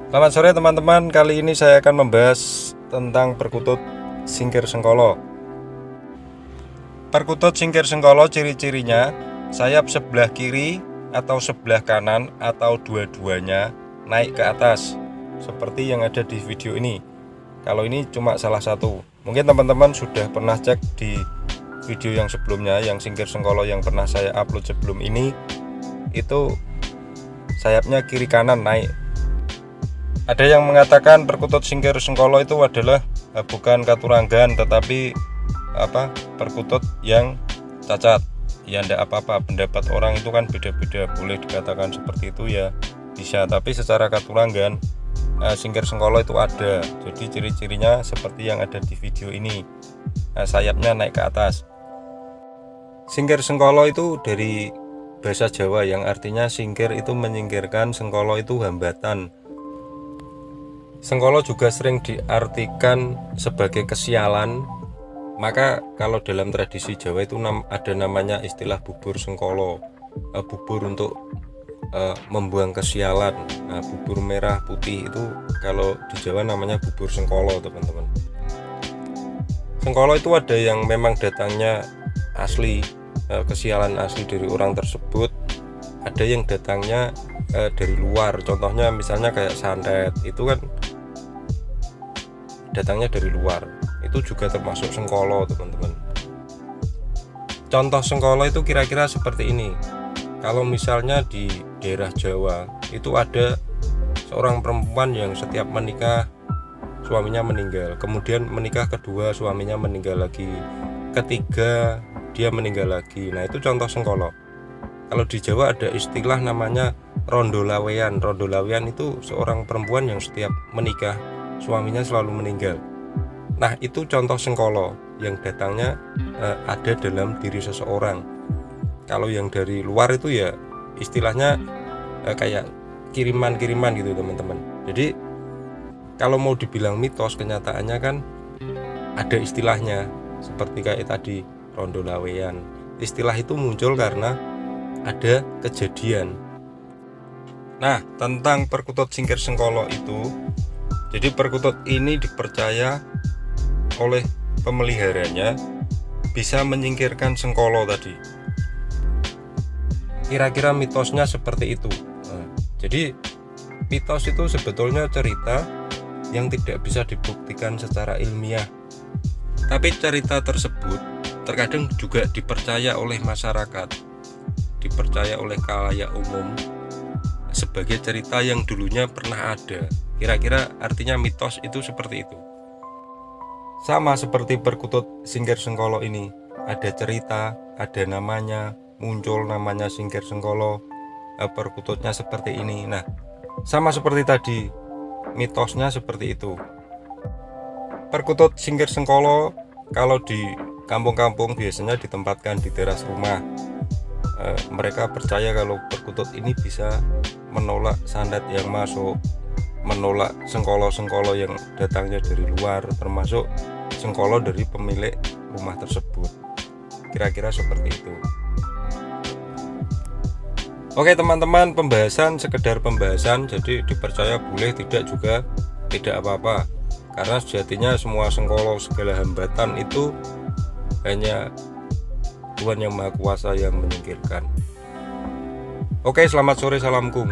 Selamat sore teman-teman, kali ini saya akan membahas tentang perkutut singkir sengkolo. Perkutut singkir sengkolo ciri-cirinya sayap sebelah kiri atau sebelah kanan atau dua-duanya naik ke atas seperti yang ada di video ini. Kalau ini cuma salah satu, mungkin teman-teman sudah pernah cek di video yang sebelumnya, yang singkir sengkolo yang pernah saya upload sebelum ini, itu sayapnya kiri kanan naik. Ada yang mengatakan perkutut singkir sengkolo itu adalah bukan katuranggan tetapi perkutut yang cacat. Ya enggak apa-apa, pendapat orang itu kan beda-beda, boleh dikatakan seperti itu ya bisa, tapi secara katuranggan singkir sengkolo itu ada. Jadi ciri-cirinya seperti yang ada di video ini, sayapnya naik ke atas. Singkir sengkolo itu dari bahasa Jawa yang artinya singkir itu menyingkirkan, sengkolo itu hambatan. Sengkolo juga sering diartikan sebagai kesialan. Maka kalau dalam tradisi Jawa itu ada namanya istilah bubur sengkolo, bubur untuk membuang kesialan. Bubur merah putih itu kalau di Jawa namanya bubur sengkolo, teman-teman. Sengkolo itu ada yang memang datangnya asli, kesialan asli dari orang tersebut. Ada yang datangnya dari luar, contohnya misalnya kayak santet, itu kan datangnya dari luar, itu juga termasuk sengkolo, teman-teman. Contoh sengkolo itu kira-kira seperti ini. Kalau misalnya di daerah Jawa itu ada seorang perempuan yang setiap menikah suaminya meninggal, kemudian menikah kedua suaminya meninggal lagi, ketiga dia meninggal lagi. Nah, itu contoh sengkolo. Kalau di Jawa ada istilah namanya rondo lawean. Rondo lawean itu seorang perempuan yang setiap menikah suaminya selalu meninggal. Nah, itu contoh sengkolo yang datangnya ada dalam diri seseorang. Kalau yang dari luar itu ya istilahnya kayak kiriman-kiriman gitu, teman-teman. Jadi kalau mau dibilang mitos, kenyataannya kan ada istilahnya seperti kayak tadi rondo lawean. Istilah itu muncul karena ada kejadian. Nah, tentang perkutut singkir sengkolo itu, jadi perkutut ini dipercaya oleh pemeliharanya bisa menyingkirkan sengkolo tadi. Kira-kira mitosnya seperti itu. Jadi mitos itu sebetulnya cerita yang tidak bisa dibuktikan secara ilmiah. Tapi cerita tersebut terkadang juga dipercaya oleh masyarakat, dipercaya oleh khalayak umum sebagai cerita yang dulunya pernah ada. Kira-kira artinya mitos itu seperti itu. Sama seperti perkutut singkir sengkolo ini, ada cerita, ada namanya, muncul namanya singkir sengkolo, perkututnya seperti ini. Nah, sama seperti tadi, mitosnya seperti itu. Perkutut singkir sengkolo kalau di kampung-kampung biasanya ditempatkan di teras rumah. Mereka percaya kalau perkutut ini bisa menolak santet yang masuk, menolak sengkolo-sengkolo yang datangnya dari luar, termasuk sengkolo dari pemilik rumah tersebut. Kira-kira seperti itu. Oke teman-teman, pembahasan sekedar pembahasan, jadi dipercaya boleh, tidak juga tidak apa-apa. Karena sejatinya semua sengkolo, segala hambatan itu hanya Tuhan yang Maha Kuasa yang menyingkirkan. Oke, selamat sore, salamkum.